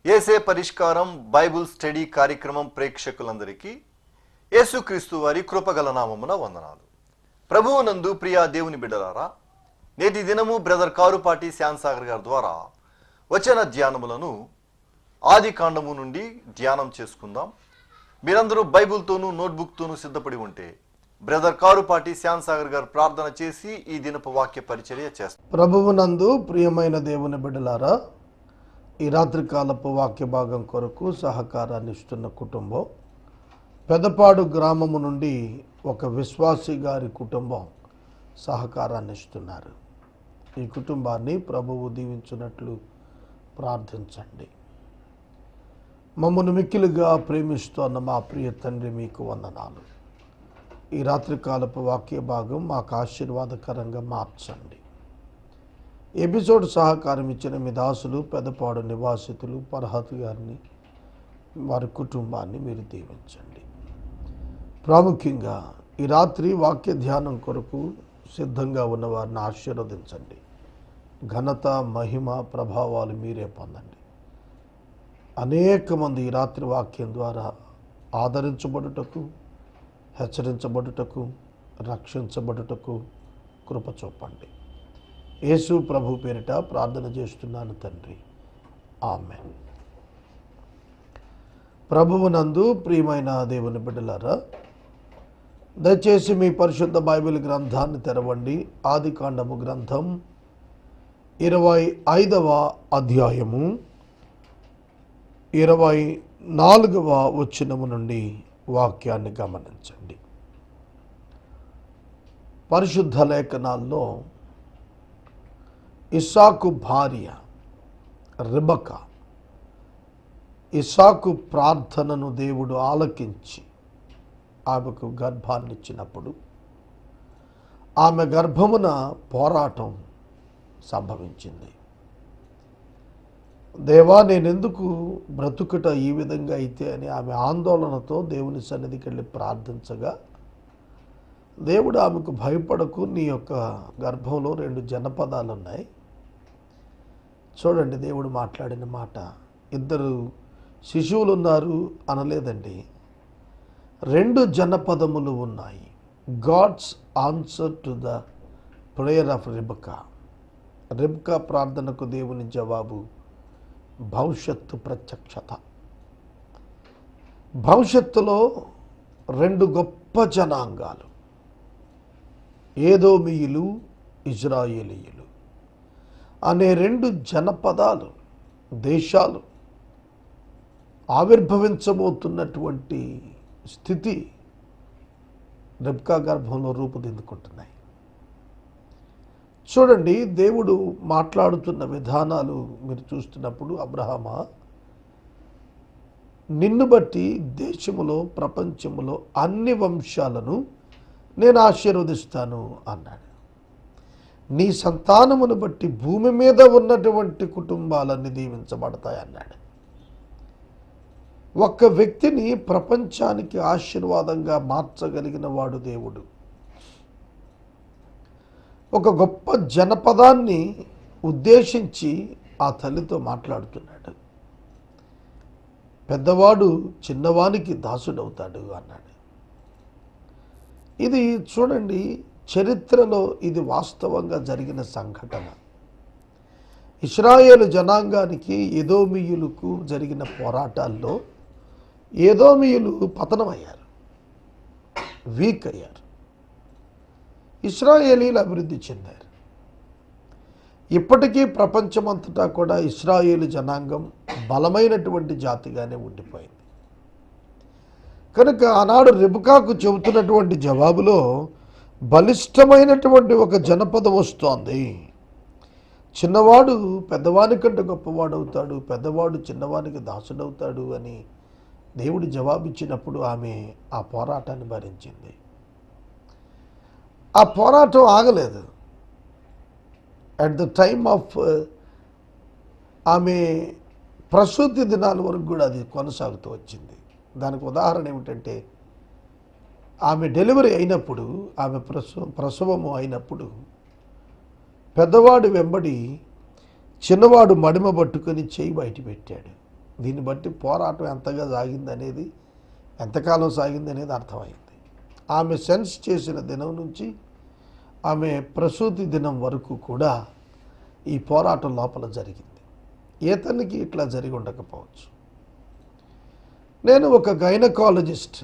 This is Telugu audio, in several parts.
యేసే పరిష్కారం బైబుల్ స్టడీ కార్యక్రమం ప్రేక్షకులందరికీ యేసుక్రీస్తు వారి కృపగల నామమున వందనాలు. ప్రభువునందు ప్రియా దేవుని బిడ్డలారా, నేటి దినము బ్రదర్ కారుపాటి శ్యాన్సాగర్ గారి ద్వారా వచన ధ్యానములను ఆది కాండము నుండి ధ్యానం చేసుకుందాం. మీరందరూ బైబుల్తోనూ నోట్బుక్తోనూ సిద్ధపడి ఉంటే బ్రదర్ కారుపాటి శ్యాన్సాగర్ గారు ప్రార్థన చేసి ఈ దినపు వాక్య పరిచర్య చేస్తారు. ప్రభువునందు ప్రియమైన దేవుని బిడ్డలారా, ఈ రాత్రికాలపు వాక్య భాగం కొరకు సహకారాన్ని ఇస్తున్న కుటుంబం పెదపాడు గ్రామము నుండి ఒక విశ్వాసి గారి కుటుంబం సహకారాన్ని ఇస్తున్నారు. ఈ కుటుంబాన్ని ప్రభువు దీవించినట్లు ప్రార్థించండి. మమ్మల్ని మిక్కిలుగా ప్రేమిస్తున్న మా ప్రియ తండ్రి, మీకు వందనాలు. ఈ రాత్రికాలపు వాక్య భాగం మాకు ఆశీర్వాదకరంగా మార్చండి. ఎపిసోడ్ సహకారం ఇచ్చిన మీ దాసులు, పెదపాడు నివాసితులు, పర్హత్ గారిని, వారి కుటుంబాన్ని మీరు దీవించండి. ప్రాముఖ్యంగా ఈ రాత్రి వాక్య ధ్యానం కొరకు సిద్ధంగా ఉన్న వారిని ఆశీర్వదించండి. ఘనత, మహిమ, ప్రభావాలు మీరే పొందండి. అనేక మంది ఈ రాత్రి వాక్యం ద్వారా ఆదరించబడుటకు, హెచ్చరించబడుటకు, రక్షించబడుటకు కృప చూపండి. యేసు ప్రభు పేరిట ప్రార్థన చేస్తున్నాను తండ్రి, ఆమేన్. ప్రభువునందు ప్రియమైన దేవుని బిడ్డలారా, దయచేసి మీ పరిశుద్ధ బైబిల్ గ్రంథాన్ని తెరవండి. ఆది కాండము గ్రంథం 25వ అధ్యాయము 24వ వచనము నుండి వాక్యాన్ని గమనించండి. పరిశుద్ధ లేఖనాల్లో ఇస్సాకు భార్య రిబకా ఇస్సాకు ప్రార్థనను దేవుడు ఆలకించి ఆమెకు గర్భాన్నిచ్చినప్పుడు ఆమె గర్భమున పోరాటం సంభవించింది. దేవా, నేనెందుకు బ్రతుకుట ఈ విధంగా అయితే అని ఆమె ఆందోళనతో దేవుని సన్నిధికి వెళ్ళి ప్రార్థించగా, దేవుడు ఆమెకు భయపడకు, నీ యొక్క గర్భంలో 2 జనపదాలు ఉన్నాయి. చూడండి, దేవుడు మాట్లాడిన మాట. 2 శిశువులు ఉన్నారు అనలేదండి, 2 జనపదములు ఉన్నాయి. God's answer to the prayer of Rebekah. Rebekah ప్రార్థనకు దేవుని జవాబు భవిష్యత్తు ప్రత్యక్షత. భవిష్యత్తులో 2 గొప్ప జనాంగాలు, ఏదోమీయులు, ఇజ్రాయేలీయులు అనే 2 జనపదాలు, దేశాలు ఆవిర్భవించబోతున్నటువంటి స్థితి రిబ్కా గర్భంలో రూపుదిద్దుకుంటున్నాయి. చూడండి, దేవుడు మాట్లాడుతున్న విధానాలు మీరు చూస్తున్నప్పుడు, అబ్రహామా, నిన్ను బట్టి దేశములో, ప్రపంచములో అన్ని వంశాలను నేను ఆశీర్వదిస్తాను అన్నాడు. నీ సంతానమును బట్టి భూమి మీద ఉన్నటువంటి కుటుంబాలన్నీ దీవించబడతాయి అన్నాడు. ఒక్క వ్యక్తిని ప్రపంచానికి ఆశీర్వాదంగా మార్చగలిగిన వాడు దేవుడు. ఒక గొప్ప జనపదాన్ని ఉద్దేశించి ఆ తల్లితో మాట్లాడుతున్నాడు. పెద్దవాడు చిన్నవానికి దాసుడవుతాడు అన్నాడు. ఇది చూడండి, చరిత్రలో ఇది వాస్తవంగా జరిగిన సంఘటన. ఇశ్రాయేలు జనాంగానికి ఎదోమీయులకు జరిగిన పోరాటాల్లో ఎదోమీయులు పతనమయ్యారు, వీక్ అయ్యారు. ఇశ్రాయేలీలు అభివృద్ధి చెందారు. ఇప్పటికీ ప్రపంచమంతటా కూడా ఇశ్రాయేలు జనాంగం బలమైనటువంటి జాతిగానే ఉండిపోయింది. కనుక ఆనాడు రిబకాకు చెబుతున్నటువంటి జవాబులో బలిష్టమైనటువంటి ఒక జనపదం వస్తోంది. చిన్నవాడు పెద్దవాని కంటే గొప్పవాడవుతాడు, పెద్దవాడు చిన్నవానికి దాసుడవుతాడు అని దేవుడు జవాబిచ్చినప్పుడు ఆమె ఆ పోరాటాన్ని భరించింది. ఆ పోరాటం ఆగలేదు. అట్ ద టైమ్ ఆఫ్ ఆమె ప్రసూతి దినాల వరకు కూడా అది కొనసాగుతూ వచ్చింది. దానికి ఉదాహరణ ఏమిటంటే, ఆమె డెలివరీ అయినప్పుడు, ఆమె ప్రసవము అయినప్పుడు పెద్దవాడు వెంబడి చిన్నవాడు మడిమ పట్టుకొని చేయి బయట పెట్టాడు. దీన్ని బట్టి పోరాటం ఎంతగా సాగిందనేది, ఎంతకాలం సాగిందనేది అర్థమైంది. ఆమె సెన్స్ చేసిన దినం నుంచి ఆమె ప్రసూతి దినం వరకు కూడా ఈ పోరాటం లోపల జరిగింది. ఏ తల్లికి ఇట్లా జరిగి ఉండకపోవచ్చు. నేను ఒక గైనకాలజిస్ట్,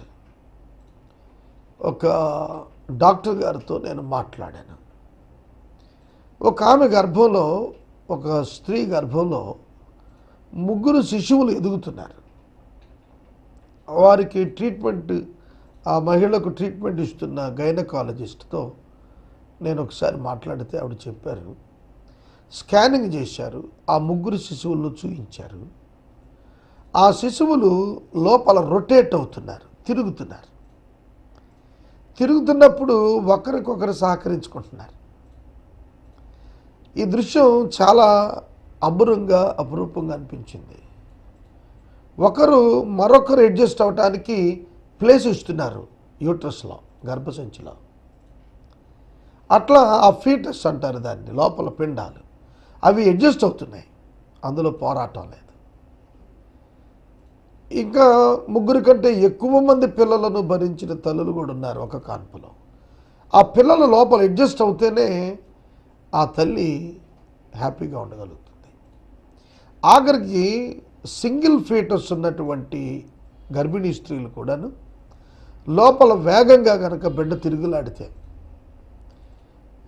ఒక డాక్టర్ గారితో నేను మాట్లాడాను. ఒక ఆమె గర్భంలో, ఒక స్త్రీ గర్భంలో 3 శిశువులు ఎదుగుతున్నారు. వారికి ట్రీట్మెంట్, ఆ మహిళకు ట్రీట్మెంట్ ఇస్తున్న గైనకాలజిస్ట్తో నేను ఒకసారి మాట్లాడితే ఆవిడ చెప్పారు, స్కానింగ్ చేశారు, ఆ 3 శిశువులను చూపించారు. ఆ శిశువులు లోపల రొటేట్ అవుతున్నారు, తిరుగుతున్నప్పుడు ఒకరికొకరు సహకరించుకుంటున్నారు. ఈ దృశ్యం చాలా అబ్బురంగా, అపురూపంగా అనిపించింది. ఒకరు మరొకరు అడ్జస్ట్ అవడానికి ప్లేస్ ఇస్తున్నారు యూట్రస్లో, గర్భసంచిలో. అట్లా ఆ ఫీటస్ అంటారు దాన్ని, లోపల పిండాలు అవి అడ్జస్ట్ అవుతున్నాయి. అందులో పోరాటం లేదు. ఇంకా 3 కంటే ఎక్కువ మంది పిల్లలను భరించిన తల్లులు కూడా ఉన్నారు ఒక కాన్పులో. ఆ పిల్లల లోపల అడ్జస్ట్ అవుతేనే ఆ తల్లి హ్యాపీగా ఉండగలుగుతుంది. ఆఖరికి సింగిల్ ఫీటస్ ఉన్నటువంటి గర్భిణీ స్త్రీలు కూడాను లోపల వేగంగా కనుక బిడ్డ తిరుగులాడితే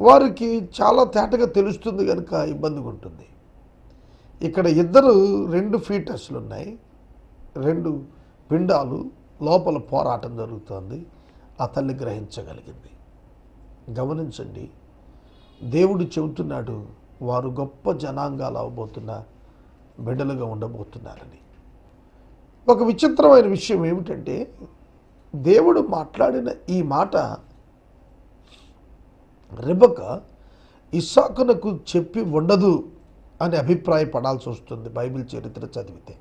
వారికి చాలా తేటగా తెలుస్తుంది కనుక ఇబ్బందిగా ఉంటుంది. ఇక్కడ 2 ఫీటస్లు ఉన్నాయి, 2 పిండాలు, లోపల పోరాటం జరుగుతోంది. ఆ తల్లి గ్రహించగలిగింది. గమనించండి, దేవుడు చెబుతున్నాడు వారు గొప్ప జనాంగాలు అవ్వబోతున్న బిడ్డలుగా ఉండబోతున్నారని. ఒక విచిత్రమైన విషయం ఏమిటంటే, దేవుడు మాట్లాడిన ఈ మాట రెబెకా ఇస్సాకునకు చెప్పి ఉండదు అని అభిప్రాయపడాల్సి వస్తుంది బైబిల్ చరిత్ర చదివితే.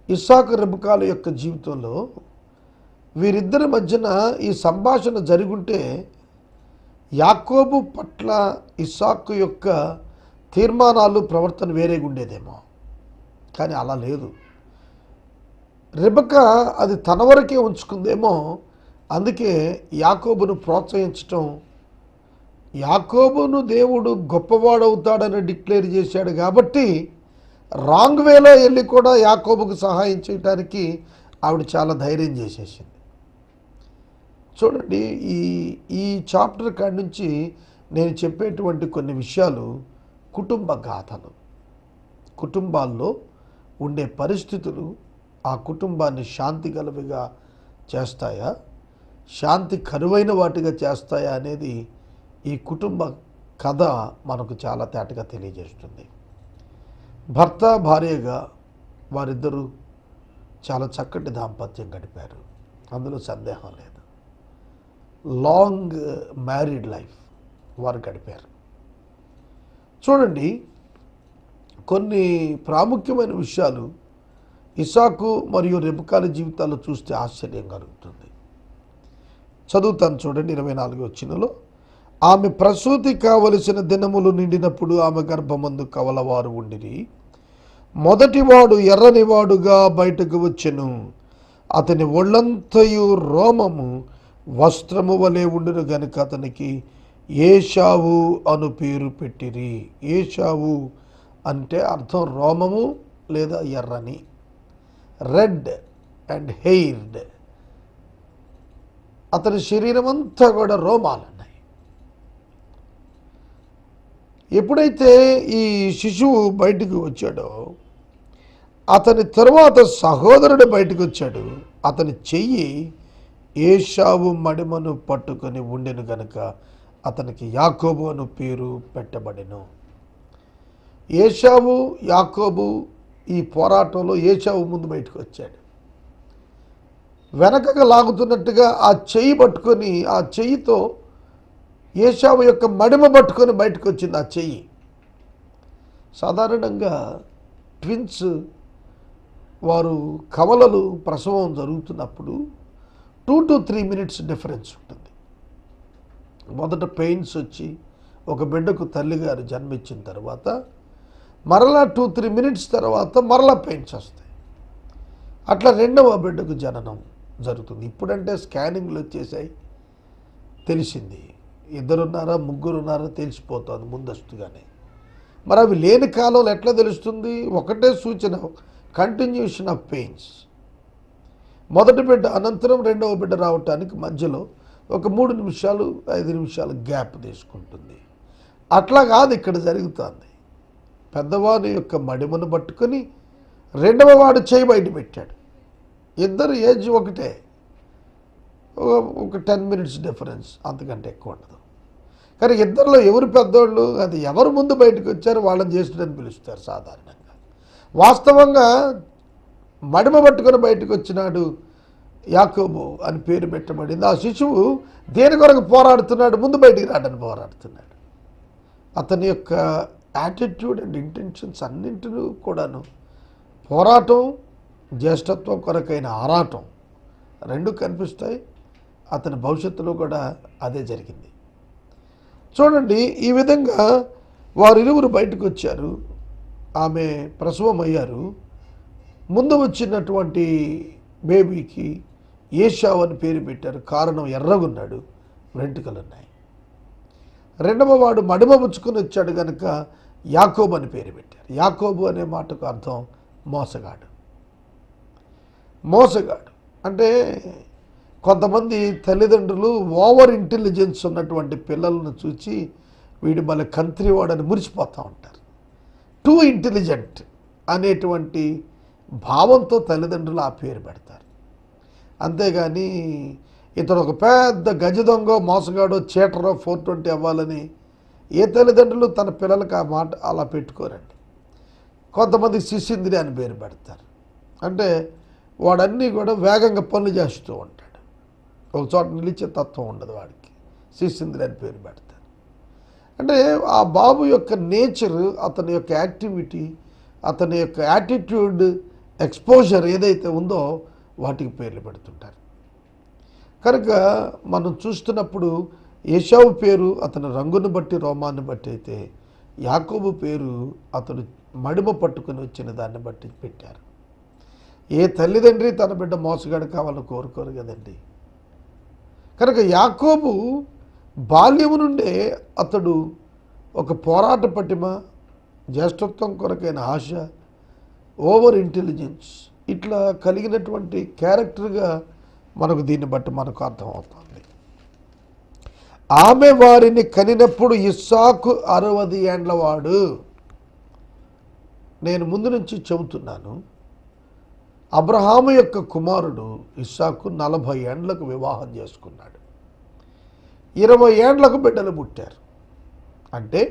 ఇస్సాకు రెబెకాల యొక్క జీవితంలో వీరిద్దరి మధ్యన ఈ సంభాషణ జరుగుంటే యాకోబు పట్ల ఇస్సాకు యొక్క తీర్మానాలు, ప్రవర్తన వేరేగా ఉండేదేమో. కానీ అలా లేదు. రెబెకా అది తన వరకే ఉంచుకుందేమో. అందుకే యాకోబును ప్రోత్సహించటం, యాకోబును దేవుడు గొప్పవాడవుతాడని డిక్లేర్ చేశాడు కాబట్టి రాంగ్ వేలో వెళ్ళి కూడా యాకోబుకు సహాయం చేయడానికి ఆవిడ చాలా ధైర్యం చేసేసింది. చూడండి, ఈ చాప్టర్ కాడి నుంచి నేను చెప్పేటువంటి కొన్ని విషయాలు కుటుంబ గాథలు, కుటుంబాల్లో ఉండే పరిస్థితులు ఆ కుటుంబాన్ని శాంతి గలవిగా చేస్తాయా, శాంతి కరువైన వాటిగా చేస్తాయా అనేది ఈ కుటుంబ కథ మనకు చాలా తేటగా తెలియజేస్తుంది. భర్త భార్యగా వారిద్దరూ చాలా చక్కటి దాంపత్యం గడిపారు, అందులో సందేహం లేదు. లాంగ్ మ్యారీడ్ లైఫ్ వారు గడిపారు. చూడండి, కొన్ని ప్రాముఖ్యమైన విషయాలు ఇస్సాకు మరియు రెబెకాల జీవితాల్లో చూస్తే ఆశ్చర్యం కలుగుతుంది. చదువుతాను చూడండి. 24వ వచనంలో, ఆమె ప్రసూతి కావలసిన దినములు నిండినప్పుడు ఆమె గర్భమందు కవలవారు ఉండిరి. మొదటివాడు ఎర్రనివాడుగా బయటకు వచ్చెను, అతని ఒళ్ళంతయు రోమము వస్త్రము వలె ఉండును గనుక అతనికి ఏశావు అను పేరు పెట్టిరి. ఏశావు అంటే అర్థం రోమము లేదా ఎర్రని, రెడ్ అండ్ హెయిర్డ్. అతని శరీరం అంతా కూడా రోమాలు ఉన్నాయి. ఎప్పుడైతే ఈ శిశువు బయటికి వచ్చాడో అతని తరువాత సహోదరుడు బయటకు వచ్చాడు. అతని చెయ్యి ఏశావు మడిమను పట్టుకొని ఉండెను గనుక అతనికి యాకోబు అను పేరు పెట్టబడెను. ఏశావు, యాకోబు ఈ పోరాటంలో ఏశావు ముందు బయటకు వచ్చాడు. వెనకగా లాగుతున్నట్టుగా ఆ చెయ్యి పట్టుకొని, ఆ చెయ్యితో ఏశావు యొక్క మడిమ పట్టుకొని బయటకు వచ్చింది ఆ చెయ్యి. సాధారణంగా ట్విన్స్ వారు కవలలు ప్రసవం జరుగుతున్నప్పుడు 2 to 3 minutes డిఫరెన్స్ ఉంటుంది. మొదట పెయిన్స్ వచ్చి ఒక బిడ్డకు తల్లిగారు జన్మించిన తర్వాత మరలా 2-3 మినిట్స్ తర్వాత మరలా పెయిన్స్ వస్తాయి. అట్లా రెండవ బిడ్డకు జననం జరుగుతుంది. ఇప్పుడంటే స్కానింగ్లు వచ్చేసాయి, తెలిసింది. 2 ఉన్నారా 3 ఉన్నారా తెలిసిపోతుంది ముందస్తుగానే. మరి అవి లేని కాలంలో ఎట్లా తెలుస్తుంది? ఒకటే సూచన, కంటిన్యూషన్ ఆఫ్ పెయిన్స్. మొదటి బిడ్డ అనంతరం రెండవ బిడ్డ రావటానికి మధ్యలో ఒక 3 నిమిషాలు 5 నిమిషాలు గ్యాప్ తీసుకుంటుంది. అట్లా కాదు ఇక్కడ జరుగుతుంది. పెద్దవాడి యొక్క మడిమను పట్టుకొని రెండవ వాడు చేయి బయట పెట్టాడు. ఇద్దరు ఏజ్ ఒకటే, ఒక 10 మినిట్స్ డిఫరెన్స్, అంతకంటే ఎక్కువ ఉండదు. కానీ ఇద్దరిలో ఎవరు పెద్దోళ్ళు, అది ఎవరు ముందు బయటకు వచ్చారో వాళ్ళని జ్యేష్ఠుడని పిలుస్తారు సాధారణంగా. వాస్తవంగా మడిమ పట్టుకొని బయటకు వచ్చినాడు యాకోబు అని పేరు పెట్టబడింది. ఆ శిశువు దేని కొరకు పోరాడుతున్నాడు? ముందు బయటికి రావడానికి పోరాడుతున్నాడు. అతని యొక్క యాటిట్యూడ్ అండ్ ఇంటెన్షన్స్ అన్నింటినీ కూడాను పోరాటం, జ్యేష్ఠత్వం కొరకైన ఆరాటం రెండు కనిపిస్తాయి. అతని భవిష్యత్తులో కూడా అదే జరిగింది. చూడండి, ఈ విధంగా వారిరువురు బయటకు వచ్చారు. ఆమె ప్రసవం అయ్యారు. ముందు వచ్చినటువంటి బేబీకి ఏషావు అని పేరు పెట్టారు. కారణం ఎర్రగున్నాడు, వెంట్రుకలు ఉన్నాయి. రెండవ వాడు మడిమ పుచ్చుకొని వచ్చాడు కనుక యాకోబు అని పేరు పెట్టారు. యాకోబు అనే మాటకు అర్థం మోసగాడు. మోసగాడు అంటే కొంతమంది తల్లిదండ్రులు ఓవర్ ఇంటెలిజెన్స్ ఉన్నటువంటి పిల్లలను చూసి వీడు మళ్ళీ కంత్రివాడని మురిసిపోతూ ఉంటారు. టూ ఇంటెలిజెంట్ అనేటువంటి భావంతో తల్లిదండ్రులు ఆ పేరు పెడతారు. అంతేగాని ఇతడు ఒక పెద్ద గజ దొంగ, మోసగాడో, చీటరో, 420 అవ్వాలని ఏ తల్లిదండ్రులు తన పిల్లలకు ఆ మాట అలా పెట్టుకోరండి. కొంతమంది శిశింద్రి అని పేరు పెడతారు. అంటే వాడన్నీ కూడా వేగంగా పనులు చేస్తూ ఉంటాడు, ఒక చోట నిలిచే తత్వం ఉండదు వాడికి. శిశింద్రి అని పేరు పెడతారు. అంటే ఆ బాబు యొక్క నేచర్, అతని యొక్క యాక్టివిటీ, అతని యొక్క యాటిట్యూడ్, ఎక్స్పోజర్ ఏదైతే ఉందో వాటికి పేర్లు పెడుతుంటారు. కనుక మనం చూస్తున్నప్పుడు ఏషావు పేరు అతని రంగును బట్టి, రోమాన్ని బట్టి అయితే యాకోబు పేరు అతడు మడిమ పట్టుకుని వచ్చిన దాన్ని బట్టి పెట్టారు. ఏ తల్లిదండ్రి తన బిడ్డ మోసగాడు కావాలని కోరుకోరు కదండి. కనుక యాకోబు బాల్యము నుండే అతడు ఒక పోరాట పటిమ, జ్యేష్ఠత్వం కొరకైన ఆశ, ఓవర్ ఇంటెలిజెన్స్ ఇట్లా కలిగినటువంటి క్యారెక్టర్గా మనకు దీన్ని బట్టి మనకు అర్థమవుతుంది. ఆమె వారిని కనినప్పుడు ఇస్సాకు 60 ఏండ్ల వాడు. నేను ముందు నుంచి చెబుతున్నాను, అబ్రహాము యొక్క కుమారుడు ఇస్సాకు 40 ఏండ్లకు వివాహం చేసుకున్నాడు. 20 ఏండ్లకు బిడ్డలు పుట్టారు. అంటే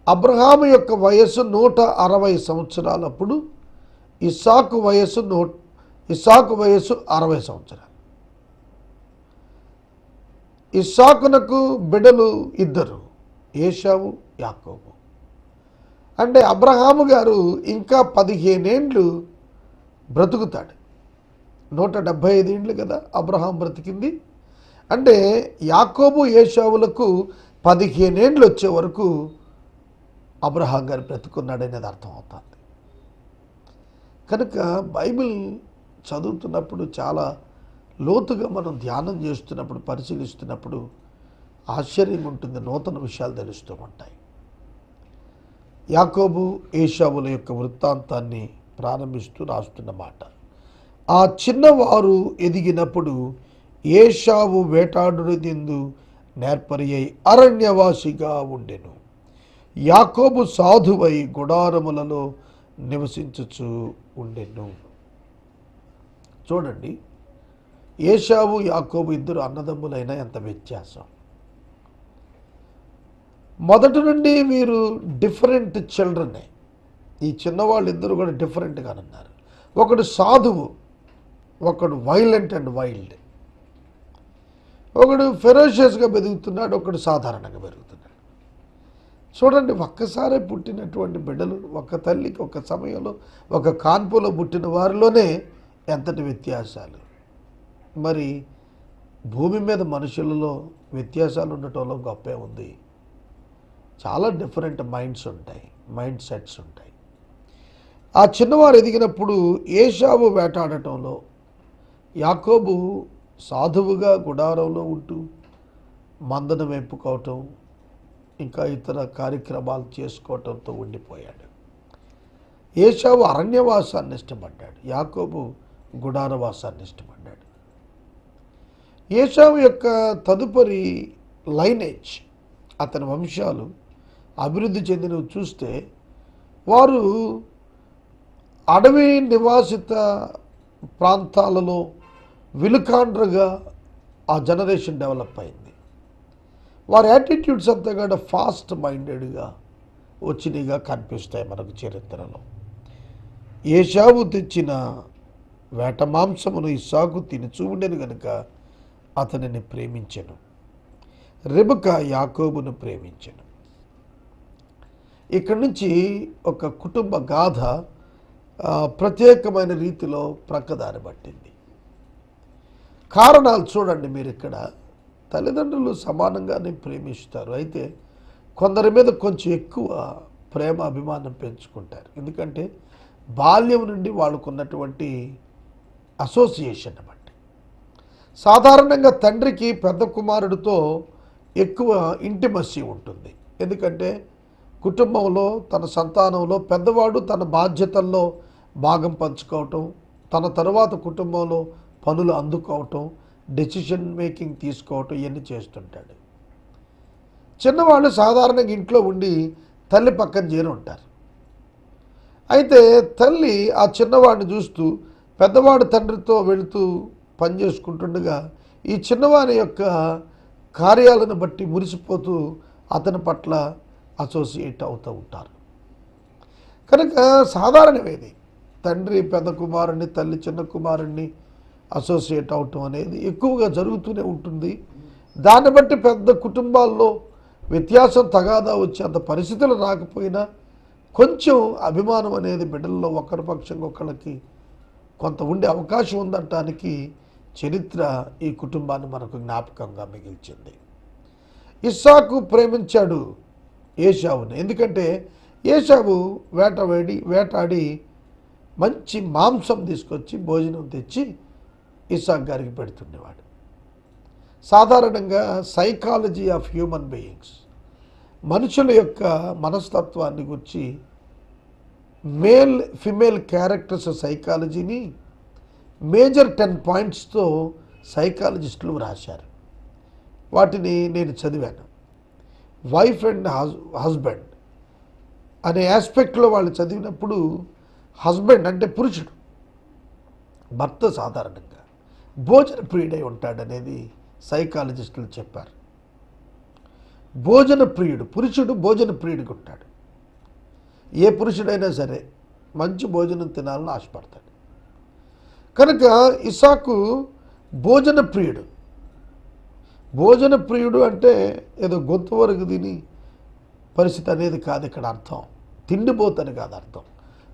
అబ్రహాము యొక్క వయస్సు 160 సంవత్సరాలప్పుడు ఇస్సాకు వయస్సు 60 సంవత్సరాలు. ఇస్సాకునకు బిడ్డలు 2, ఏషావు, యాకోబు. అంటే అబ్రహాము గారు ఇంకా 15 ఏండ్లు బ్రతుకుతాడు. 175 ఏండ్లు కదా అబ్రహాం బ్రతికింది. అంటే యాకోబు, ఏషావులకు 15 ఏండ్లు వచ్చే వరకు అబ్రహాం గారు బ్రతుకున్నాడనేది అర్థమవుతుంది. కనుక బైబిల్ చదువుతున్నప్పుడు చాలా లోతుగా మనం ధ్యానం చేస్తున్నప్పుడు, పరిశీలిస్తున్నప్పుడు ఆశ్చర్యం ఉంటుంది, నూతన విషయాలు తెలుస్తూ ఉంటాయి. యాకోబు, ఏషావుల యొక్క వృత్తాంతాన్ని ప్రారంభిస్తూ రాస్తున్న మాట, ఆ చిన్నవారు ఎదిగినప్పుడు ఏషావు వేటాడునిందు నేర్పరి అయి అరణ్యవాసిగా ఉండెను. యాకోబు సాధువై గుడారములలో నివసించుచు ఉండెను. చూడండి, ఏషావు, యాకోబు ఇద్దరు అన్నదమ్ములైన ఎంత వ్యత్యాసం. మొదటి నుండి వీరు డిఫరెంట్ చిల్డ్రనే. ఈ చిన్నవాళ్ళు ఇద్దరు కూడా డిఫరెంట్గా అన్నారు. ఒకడు సాధువు, ఒకడు వైలెంట్ అండ్ వైల్డ్. ఒకడు ఫెరోషియస్గా పెరుగుతున్నాడు, ఒకడు సాధారణంగా పెరుగుతున్నాడు. చూడండి, ఒక్కసారే పుట్టినటువంటి బిడ్డలు, ఒక తల్లికి ఒక సమయంలో ఒక కాన్పులో పుట్టిన వారిలోనే ఎంతటి వ్యత్యాసాలు. మరి భూమి మీద మనుషులలో వ్యత్యాసాలు ఉండటంలో గొప్పే ఉంది. చాలా డిఫరెంట్ మైండ్స్ ఉంటాయి. మైండ్ సెట్స్ ఉంటాయి. ఆ చిన్నవారు ఎదిగినప్పుడు ఏశావు వేటాడటంలో, యాకోబు సాధువుగా గుడారంలో ఉంటూ మందను వెంపుకోవటం, ఇంకా ఇతర కార్యక్రమాలు చేసుకోవటంతో ఉండిపోయాడు. ఏశావు అరణ్యవాసాన్ని ఇష్టపడ్డాడు, యాకోబు గుడారవాసాన్ని ఇష్టపడ్డాడు. ఏశావు యొక్క తదుపరి లైనేజ్, అతని వంశాలు అభివృద్ధి చెందినవి చూస్తే వారు అడవి నివాసిత ప్రాంతాలలో విలుకాండ్రగా ఆ జనరేషన్ డెవలప్ అయింది. వారి యాటిట్యూడ్స్ అంతా కూడా ఫాస్ట్ మైండెడ్గా వచ్చినగా కనిపిస్తాయి మనకు చరిత్రలో. ఏశావు తెచ్చిన వేట మాంసమును ఇస్సాకు తిని చూడెను గనుక అతనిని ప్రేమించెను. రెబెకా యాకోబును ప్రేమించెను. ఇక్కడి నుంచి ఒక కుటుంబ గాథ ప్రత్యేకమైన రీతిలో ప్రక్కదారి పట్టింది. కారణాలు చూడండి మీరు. ఇక్కడ తల్లిదండ్రులు సమానంగానే ప్రేమిస్తారు, అయితే కొందరి మీద కొంచెం ఎక్కువ ప్రేమ అభిమానం పెంచుకుంటారు. ఎందుకంటే బాల్యం నుండి వాళ్ళకు ఉన్నటువంటి అసోసియేషన్ బట్టి. సాధారణంగా తండ్రికి పెద్ద కుమారుడితో ఎక్కువ ఇంటిమసీ ఉంటుంది. ఎందుకంటే కుటుంబంలో తన సంతానంలో పెద్దవాడు తన బాధ్యతల్లో భాగం పంచుకోవటం, తన తరువాత కుటుంబంలో పనులు అందుకోవటం, డెసిషన్ మేకింగ్ తీసుకోవటం ఇవన్నీ చేస్తుంటాడు. చిన్నవాళ్ళు సాధారణంగా ఇంట్లో ఉండి తల్లి పక్కన చేరి ఉంటారు. అయితే తల్లి ఆ చిన్నవాడిని చూస్తూ పెద్దవాడు తండ్రితో వెళుతూ పని చేసుకుంటుండగా ఈ చిన్నవాని యొక్క కార్యాలను బట్టి మురిసిపోతూ అతని పట్ల అసోసియేట్ అవుతూ ఉంటారు. కనుక సాధారణమేది తండ్రి పెద్ద కుమారుణ్ణి, తల్లి చిన్న కుమారుణ్ణి అసోసియేట్ అవటం అనేది ఎక్కువగా జరుగుతూనే ఉంటుంది. దాన్ని బట్టి పెద్ద కుటుంబాల్లో వ్యత్యాసం తగాదా వచ్చేంత పరిస్థితులు రాకపోయినా కొంచెం అభిమానం అనేది బిడ్డల్లో ఒకరి పక్షంగా ఒకళ్ళకి కొంత ఉండే అవకాశం ఉందనటానికి చరిత్ర ఈ కుటుంబాన్ని మనకు జ్ఞాపకంగా మిగిల్చింది. ఇస్సాకు ప్రేమించాడు ఏశావుని, ఎందుకంటే ఏశావు వేటాడి మంచి మాంసం తీసుకొచ్చి భోజనం తెచ్చి ఇస్సాకు గారికి పెడుతుండేవాడు. సాధారణంగా సైకాలజీ ఆఫ్ హ్యూమన్ బీయింగ్స్, మనుషుల యొక్క మనస్తత్వాన్ని గురించి మేల్ ఫిమేల్ క్యారెక్టర్స్ సైకాలజీని మేజర్ 10 పాయింట్స్తో సైకాలజిస్టులు రాశారు. వాటిని నేను చదివాను. వైఫ్ అండ్ హస్బెండ్ అనే ఆస్పెక్ట్లో వాళ్ళు చదివినప్పుడు హస్బెండ్ అంటే పురుషుడు, భర్త సాధారణంగా భోజన ప్రియుడై ఉంటాడనేది సైకాలజిస్టులు చెప్పారు. భోజన ప్రియుడు, పురుషుడు భోజన ప్రియుడికి ఉంటాడు. ఏ పురుషుడైనా సరే మంచి భోజనం తినాలని ఆశపడతాడు. కనుక ఇస్సాకు భోజన ప్రియుడు. భోజన ప్రియుడు అంటే ఏదో గొంతు వరకు తిని పరిస్థితి అనేది కాదు ఇక్కడ అర్థం. తిండిపోతని కాదు అర్థం.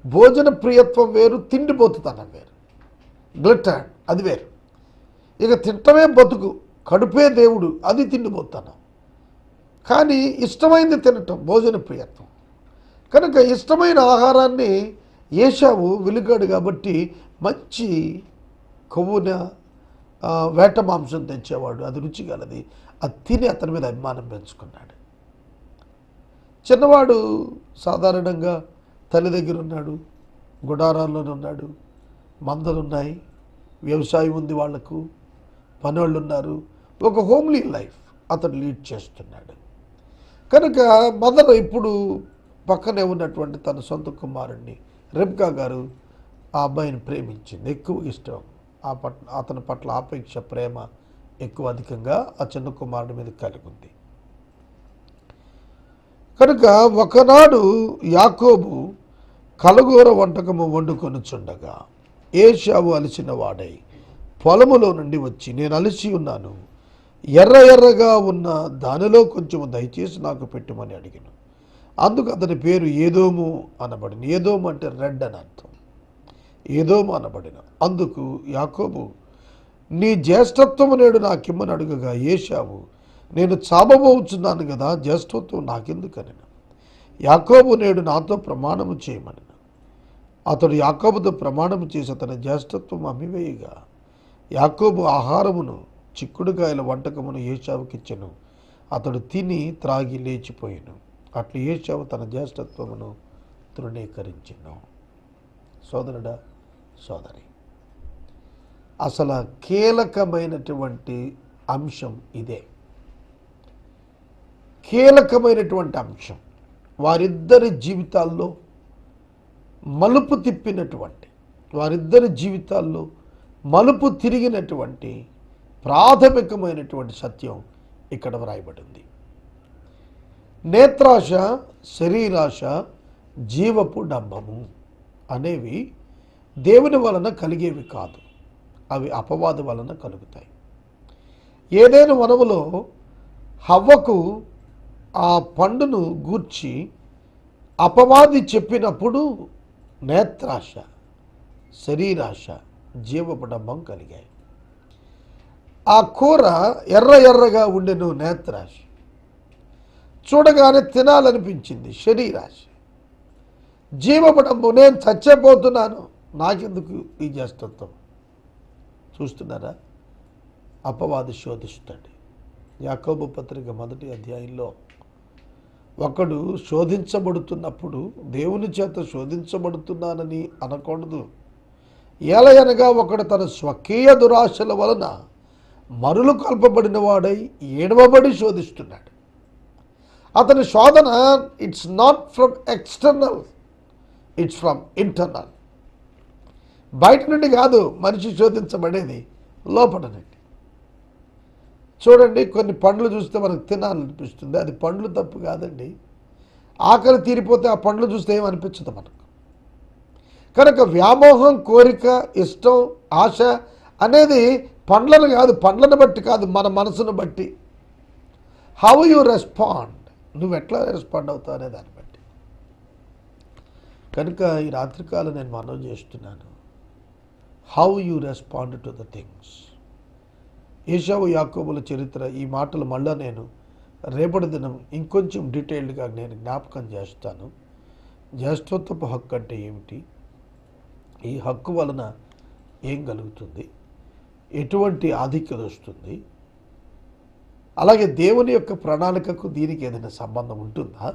భోజన ప్రియత్వం వేరు, తిండిపోతుతనం వేరు. గ్లటన్ అది వేరు. ఇక తింటమే బతుకు, కడుపే దేవుడు, అది తిండిపోతాను. కానీ ఇష్టమైంది తినటం భోజన ప్రియత్వం. కనుక ఇష్టమైన ఆహారాన్ని ఏశావు వెలుగాడు కాబట్టి మంచి కొవ్వున వేట మాంసం తెచ్చేవాడు, అది రుచిగలది. అది తిని అతని మీద అభిమానం పెంచుకున్నాడు. చిన్నవాడు సాధారణంగా తల్లి దగ్గర ఉన్నాడు, గుడారాల్లోనే ఉన్నాడు, మందలున్నాయి, వ్యవసాయం ఉంది, వాళ్లకు పనోళ్ళు ఉన్నారు, ఒక హోమ్లీ లైఫ్ అతను లీడ్ చేస్తున్నాడు. కనుక మదర్ ఇప్పుడు పక్కనే ఉన్నటువంటి తన సొంత కుమారుణ్ణి రెబెకా గారు ఆ అబ్బాయిని ప్రేమించింది, ఎక్కువ ఇష్టం, అతని పట్ల ఆపేక్ష ప్రేమ ఎక్కువ అధికంగా ఆ చిన్న కుమారుడి మీద కలిగి ఉంది. కనుక ఒకనాడు యాకోబు కలగూర వంటకము వండుకొనుచుండగా ఏశావు అలసిన వాడై పొలములో నుండి వచ్చి, నేను అలసి ఉన్నాను, ఎర్రగా ఉన్న దానిలో కొంచెము దయచేసి నాకు పెట్టుమని అడిగాను. అందుకు అతని పేరు ఏదోము అనబడిన. ఏదోము అంటే రెడ్ అని అర్థం. ఏదోము అనబడిన. అందుకు యాకోబు, నీ జ్యేష్ఠత్వము నేడు నాకిమ్మని అడుగగా ఏశావు, నేను చావబోచున్నాను కదా, జ్యేష్ఠత్వం నాకెందుకని. యాకోబు నేడు నాతో ప్రమాణము చేయమని అతడు యాకోబుతో ప్రమాణము చేసి అతని జ్యేష్ఠత్వం అమ్మివేయగా యాకోబు ఆహారమును చిక్కుడుకాయల వంటకమును ఏశావుకిచ్చెను. అతడు తిని త్రాగి లేచిపోయాను. అట్లు ఏశావు తన జ్యేష్ఠత్వమును తృణీకరించెను. సోదరుడా, సోదరి, అసలు కీలకమైనటువంటి అంశం ఇదే. కీలకమైనటువంటి అంశం వారిద్దరి జీవితాల్లో మలుపు తిప్పినటువంటి, వారిద్దరి జీవితాల్లో మలుపు తిరిగినటువంటి ప్రాథమికమైనటువంటి సత్యం ఇక్కడ వ్రాయబడింది. నేత్రాశ, శరీరాశ, జీవపు డంబము అనేవి దేవుని వలన కలిగేవి కాదు, అవి అపవాది వలన కలుగుతాయి. ఏదైనా వనములో హవ్వకు ఆ పండును గూర్చి అపవాది చెప్పినప్పుడు నేత్రాశ, శరీరాశ, జీవపు డంబం కలిగాయి. ఆ కూర ఎర్ర ఎర్రగా ఉండెను, నేత్రాశ. చూడగానే తినాలనిపించింది, శరీరాశ. జీవపు డంబం, నేను చచ్చిపోతున్నాను, నాకెందుకు ఈ జ్యేష్ఠత్వం. చూస్తున్నారా, అపవాది శోధిస్తాడు. యాకోబు పత్రిక 1వ అధ్యాయంలో ఒకడు శోధించబడుతున్నప్పుడు దేవుని చేత శోధించబడుతున్నానని అనకూడదు. ఏలయనగా ఒకడు తన స్వకీయ దురాశల వలన మరులు కల్పబడిన వాడై ఏడవబడి శోధిస్తున్నాడు. అతని శోధన it's not from external, it's from internal. బయట నుండి కాదు మనిషి శోధించబడేది, లోపల నుండి. చూడండి, కొన్ని పండ్లు చూస్తే మనకు తినాలనిపిస్తుంది, అది పండ్లు తప్పు కాదండి. ఆకలి తీరిపోతే ఆ పండ్లు చూస్తే ఏమనిపించదు మనకు. కనుక వ్యామోహం, కోరిక, ఇష్టం, ఆశ అనేది పండ్లను కాదు, పండ్లను బట్టి కాదు, మన మనసును బట్టి. హౌ యు రెస్పాండ్, నువ్వు ఎట్లా రెస్పాండ్ అవుతావు అనే దాన్ని బట్టి. కనుక ఈ రాత్రికాలం నేను మనవి చేస్తున్నాను, how you respond to the things. ఏశావు యాకోబుల చరిత్ర, ఈ మాటలు మళ్ళా నేను రేపటి దినం ఇంకొంచెం డీటెయిల్డ్గా నేను జ్ఞాపకం చేస్తాను. జ్యేష్ఠత్వపు హక్కు అంటే ఏమిటి, ఈ హక్కు వలన ఏం కలుగుతుంది, ఎటువంటి ఆధిక్యత వస్తుంది, అలాగే దేవుని యొక్క ప్రణాళికకు దీనికి ఏదైనా సంబంధం ఉంటుందా?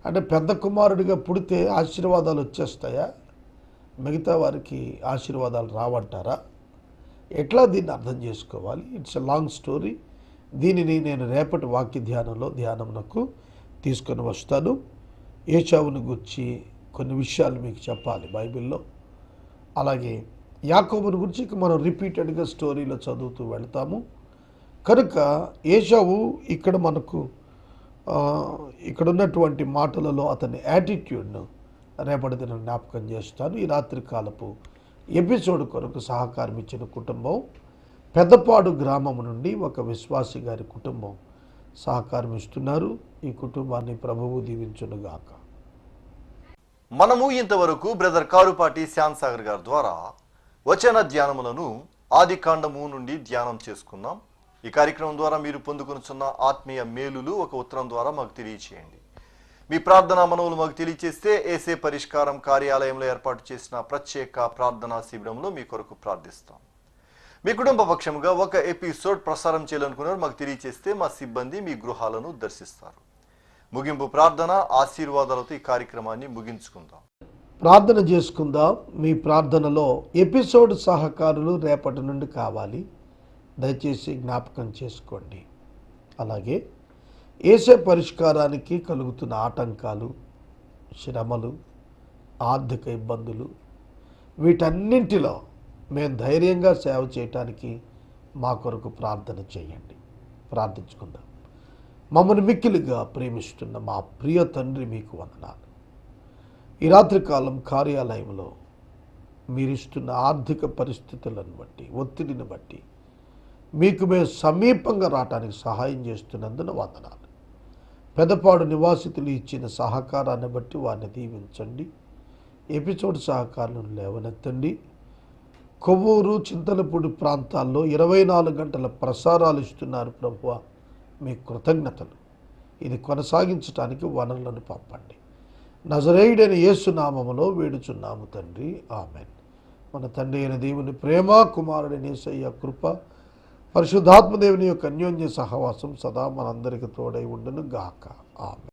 అంటే పెద్ద కుమారుడిగా పుడితే ఆశీర్వాదాలు వచ్చేస్తాయా, మిగతా వారికి ఆశీర్వాదాలు రావంటారా? ఎట్లా దీన్ని అర్థం చేసుకోవాలి? It's a long story. దీనిని నేను రేపటి వాక్య ధ్యానమునకు తీసుకొని వస్తాను. ఏశావును గురించి కొన్ని విషయాలు మీకు చెప్పాలి బైబిల్లో. అలాగే యాకోబుని గురించి మనం రిపీటెడ్గా స్టోరీలో చదువుతూ వెళ్తాము. కనుక ఏశావు ఇక్కడ మనకు ఇక్కడ ఉన్నటువంటి మాటలలో అతని యాటిట్యూడ్ను రేపటి దినం జ్ఞాపకం చేస్తాను. ఈ రాత్రి కాలపు ఎపిసోడ్ కొరకు సహకారం ఇచ్చిన కుటుంబం పెద్దపాడు గ్రామం నుండి ఒక విశ్వాసి గారి కుటుంబం సహకారం ఇస్తున్నారు. ఈ కుటుంబాన్ని ప్రభువు దీవించునుగాక. మనము ఇంతవరకు బ్రదర్ కారుపాటి శ్యామ్ సాగర్ గారి ద్వారా వచన ధ్యానములను ఆది కాండము నుండి ధ్యానం చేసుకున్నాం. ఈ కార్యక్రమం ద్వారా మీరు పొందుకొనుచున్న ఆత్మీయ మేలులు ఒక ఉత్తరం ద్వారా మాకు తెలియచేయండి. మీ ప్రార్థనా మనవులు మాకు తెలియచేస్తే ఏసే పరిష్కారం కార్యాలయంలో ఏర్పాటు చేసిన ప్రత్యేక ప్రార్థనా శిబిరంలో మీ కొరకు ప్రార్థిస్తాం. మీ కుటుంబ పక్షంగా ఒక ఎపిసోడ్ ప్రసారం చేయాలనుకున్నారు మాకు తెలియచేస్తే మా సిబ్బంది మీ గృహాలను దర్శిస్తారు. ముగింపు ప్రార్థన ఆశీర్వాదాలతో ఈ కార్యక్రమాన్ని ముగించుకుందాం. ప్రార్థన చేసుకుందాం. మీ ప్రార్థనలో ఎపిసోడ్ సహకారులు రేపటి నుండి కావాలి, దయచేసి జ్ఞాపకం చేసుకోండి. అలాగే ఏసే పరిష్కారానికి కలుగుతున్న ఆటంకాలు, శ్రమలు, ఆర్థిక ఇబ్బందులు, వీటన్నింటిలో మేము ధైర్యంగా సేవ చేయటానికి మా కొరకు ప్రార్థన చేయండి. ప్రార్థించుకుందాం. మమ్మల్ని మిక్కిలిగా ప్రేమిస్తున్న మా ప్రియ తండ్రి, మీకు వందనాలు. ఈ రాత్రికాలం కార్యాలయంలో మీరిస్తున్న ఆర్థిక పరిస్థితులను బట్టి, ఒత్తిడిని బట్టి మీకు మేము సమీపంగా రావడానికి సహాయం చేస్తున్నందున వందనాలు. పెదపాడు నివాసితులు ఇచ్చిన సహకారాన్ని బట్టి వారిని దీవించండి. ఎపిసోడ్ సహకారాలను లేవనెత్తండి. కొవ్వూరు, చింతలపూడి ప్రాంతాల్లో 24 గంటల ప్రసారాలు ఇస్తున్నారు ప్రభువా, మీ కృతజ్ఞతలు. ఇది కొనసాగించడానికి వనరులను పంపండి. నజరేయుడైన యేసు నామములో వేడుచున్నాము తండ్రి, ఆమెన్. మన తండ్రి అయిన దేవుని ప్రేమ, కుమారుడైన యేసయ్య కృప, పరిశుద్ధాత్మదేవుని యొక్క అన్యోన్య సహవాసం సదా మనందరికి తోడై ఉండును గాక. ఆమెన్.